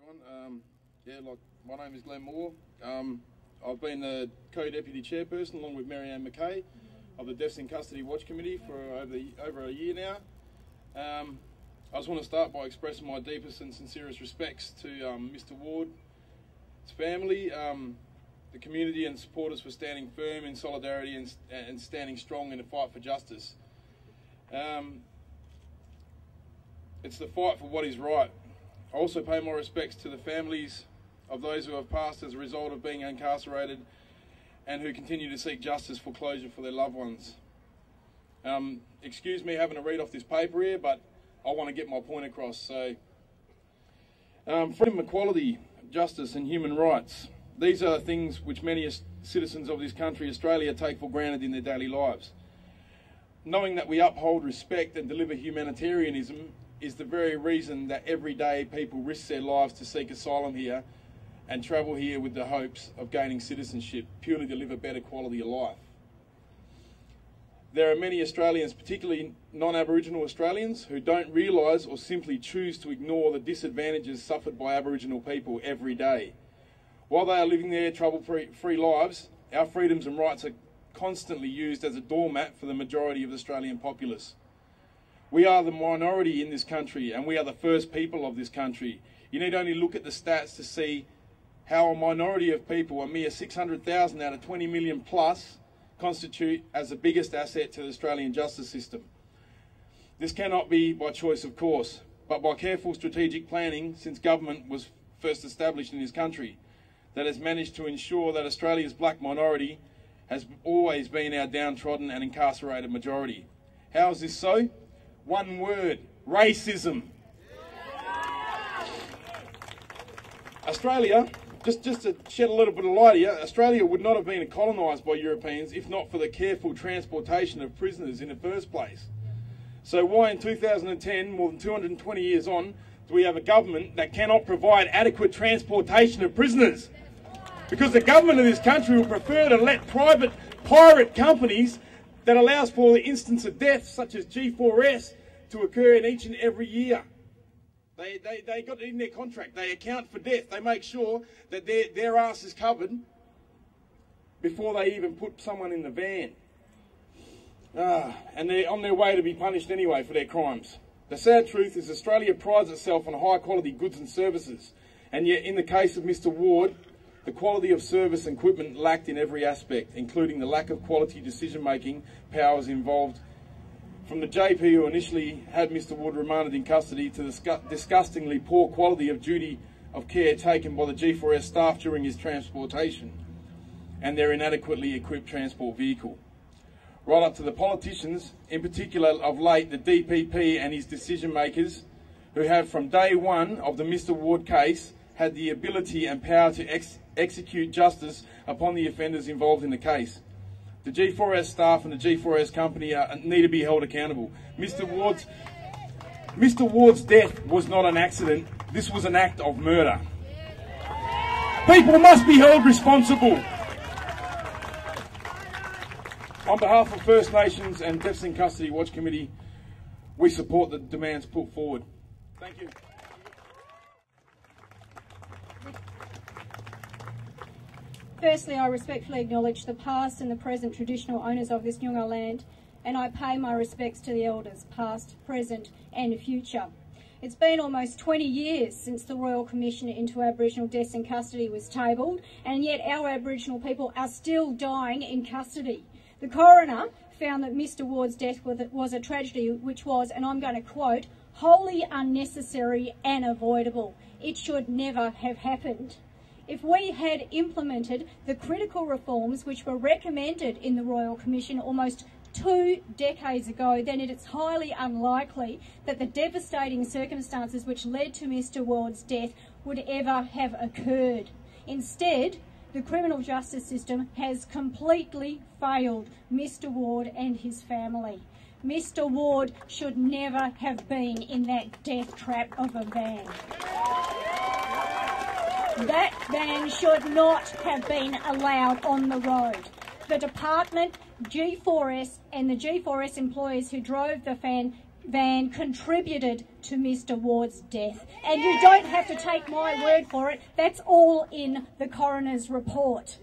everyone. My name is Glenn Moore. I've been the co-deputy chairperson along with Marianne McKay of the Deaths in Custody Watch Committee for over a year now. I just want to start by expressing my deepest and sincerest respects to Mr. Ward's family, the community and supporters for standing firm in solidarity and standing strong in the fight for justice. It's the fight for what is right. I also pay my respects to the families of those who have passed as a result of being incarcerated and who continue to seek justice for closure for their loved ones. Excuse me having to read off this paper here, but I want to get my point across. So, freedom, equality, justice and human rights. These are things which many citizens of this country, Australia, take for granted in their daily lives. Knowing that we uphold respect and deliver humanitarianism is the very reason that every day people risk their lives to seek asylum here and travel here with the hopes of gaining citizenship, purely to live a better quality of life. There are many Australians, particularly non-Aboriginal Australians, who don't realise or simply choose to ignore the disadvantages suffered by Aboriginal people every day. While they are living their trouble-free lives, our freedoms and rights are constantly used as a doormat for the majority of the Australian populace. We are the minority in this country and we are the first people of this country. You need only look at the stats to see how a minority of people, a mere 600,000 out of 20 million plus, constitute as the biggest asset to the Australian justice system. This cannot be by choice, of course, but by careful strategic planning since government was first established in this country, that has managed to ensure that Australia's black minority has always been our downtrodden and incarcerated majority. How is this so? One word: racism. Australia, just to shed a little bit of light here, Australia would not have been colonised by Europeans if not for the careful transportation of prisoners in the first place. So why in 2010, more than 220 years on, do we have a government that cannot provide adequate transportation of prisoners? Because the government of this country will prefer to let pirate companies that allows for the instance of death, such as G4S, to occur in each and every year. They got it in their contract. They account for death. They make sure that their ass is covered before they even put someone in the van. And they're on their way to be punished anyway for their crimes. The sad truth is Australia prides itself on high quality goods and services, and yet in the case of Mr. Ward, the quality of service and equipment lacked in every aspect, including the lack of quality decision-making powers involved, from the JP who initially had Mr. Ward remanded in custody to the disgustingly poor quality of duty of care taken by the G4S staff during his transportation and their inadequately equipped transport vehicle. Right up to the politicians, in particular of late the DPP and his decision-makers, who have from day one of the Mr. Ward case had the ability and power to execute justice upon the offenders involved in the case. The G4S staff and the G4S company need to be held accountable. Mr. Ward's death was not an accident. This was an act of murder. People must be held responsible. On behalf of First Nations and Deaths in Custody Watch Committee, we support the demands put forward. Thank you. Firstly, I respectfully acknowledge the past and the present traditional owners of this Noongar land, and I pay my respects to the elders, past, present and future. It's been almost 20 years since the Royal Commission into Aboriginal Deaths in Custody was tabled, and yet our Aboriginal people are still dying in custody. The coroner found that Mr. Ward's death was a tragedy which was, and I'm going to quote, wholly unnecessary and avoidable. It should never have happened. If we had implemented the critical reforms which were recommended in the Royal Commission almost 2 decades ago, then it is highly unlikely that the devastating circumstances which led to Mr. Ward's death would ever have occurred. Instead, the criminal justice system has completely failed Mr. Ward and his family. Mr. Ward should never have been in that death trap of a van. That van should not have been allowed on the road. The department, G4S and the G4S employees who drove the van van contributed to Mr Ward's death. And you don't have to take my word for it, that's all in the coroner's report.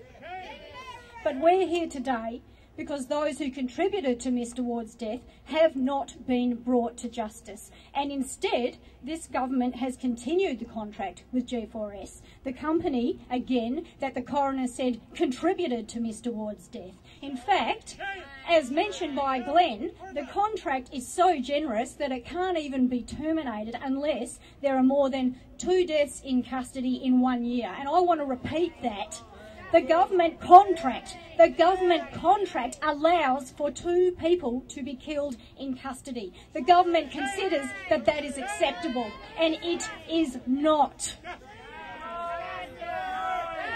But we're here today because those who contributed to Mr Ward's death have not been brought to justice. And instead, this government has continued the contract with G4S, the company, again, that the coroner said contributed to Mr Ward's death. In fact, as mentioned by Glenn, the contract is so generous that it can't even be terminated unless there are more than 2 deaths in custody in 1 year. And I want to repeat that. The government contract allows for 2 people to be killed in custody. The government considers that that is acceptable, and it is not.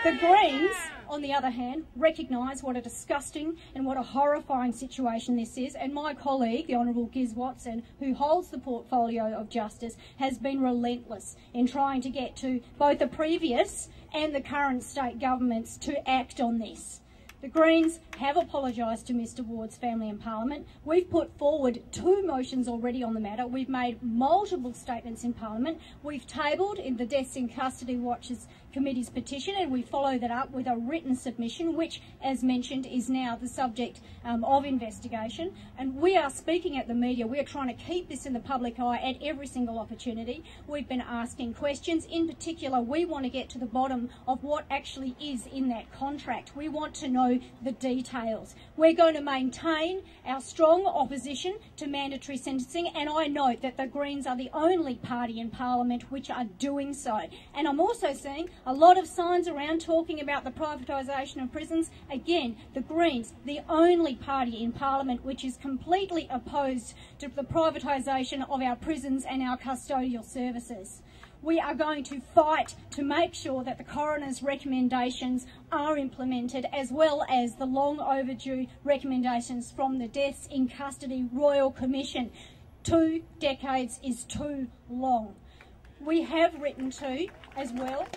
The Greens, on the other hand, recognise what a disgusting and what a horrifying situation this is, and my colleague, the Honourable Giz Watson, who holds the portfolio of justice, has been relentless in trying to get to both the previous and the current state governments to act on this. The Greens have apologised to Mr Ward's family in Parliament. We've put forward 2 motions already on the matter. We've made multiple statements in Parliament. We've tabled in the Deaths in Custody Watchers Committee's petition, and we follow that up with a written submission, which, as mentioned, is now the subject of investigation. And we are speaking at the media. We are trying to keep this in the public eye at every single opportunity. We've been asking questions. In particular, we want to get to the bottom of what actually is in that contract. We want to know the details. We're going to maintain our strong opposition to mandatory sentencing, and I note that the Greens are the only party in Parliament which are doing so. And I'm also seeing a lot of signs around talking about the privatisation of prisons. Again, the Greens, the only party in Parliament which is completely opposed to the privatisation of our prisons and our custodial services. We are going to fight to make sure that the coroner's recommendations are implemented, as well as the long overdue recommendations from the Deaths in Custody Royal Commission. 2 decades is too long. We have written to, as well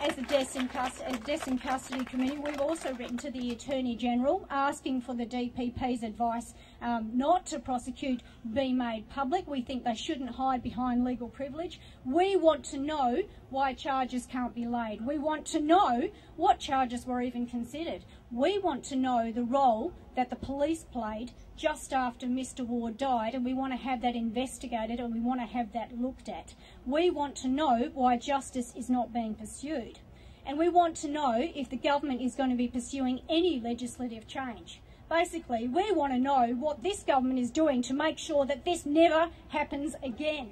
as the Deaths in Custody Committee, we've also written to the Attorney General asking for the DPP's advice not to prosecute be made public. We think they shouldn't hide behind legal privilege. We want to know why charges can't be laid. We want to know what charges were even considered. We want to know the role that the police played just after Mr Ward died, and we want to have that investigated and we want to have that looked at. We want to know why justice is not being pursued. And we want to know if the government is going to be pursuing any legislative change. Basically, we want to know what this government is doing to make sure that this never happens again.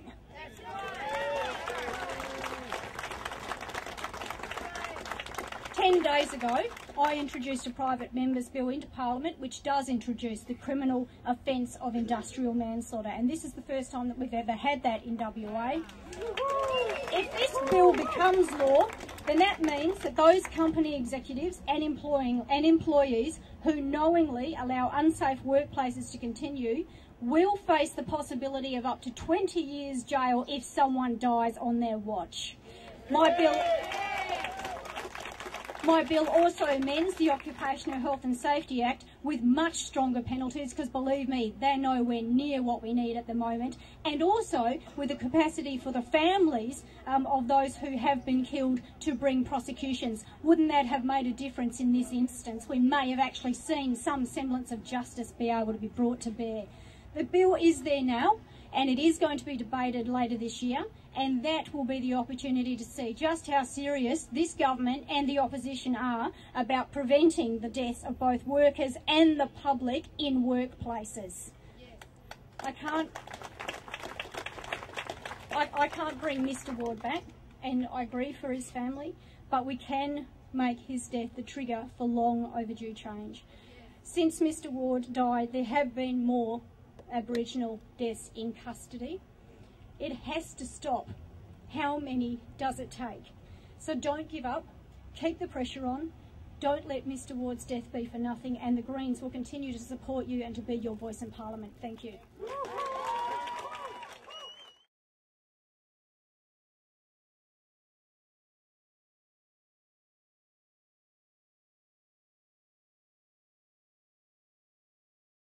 10 days ago, I introduced a private member's bill into Parliament which does introduce the criminal offence of industrial manslaughter, and this is the first time that we've ever had that in WA. If this bill becomes law, then that means that those company executives and employees who knowingly allow unsafe workplaces to continue will face the possibility of up to 20 years jail if someone dies on their watch. My bill also amends the Occupational Health and Safety Act with much stronger penalties, because believe me, they're nowhere near what we need at the moment, and also with the capacity for the families of those who have been killed to bring prosecutions. Wouldn't that have made a difference in this instance? We may have actually seen some semblance of justice be able to be brought to bear. The bill is there now, and it is going to be debated later this year, and that will be the opportunity to see just how serious this government and the opposition are about preventing the deaths of both workers and the public in workplaces. I can't bring Mr Ward back, and I grieve for his family, but we can make his death the trigger for long overdue change. Since Mr Ward died, there have been more Aboriginal deaths in custody. It has to stop. How many does it take? So don't give up. Keep the pressure on. Don't let Mr Ward's death be for nothing, and the Greens will continue to support you and to be your voice in Parliament. Thank you.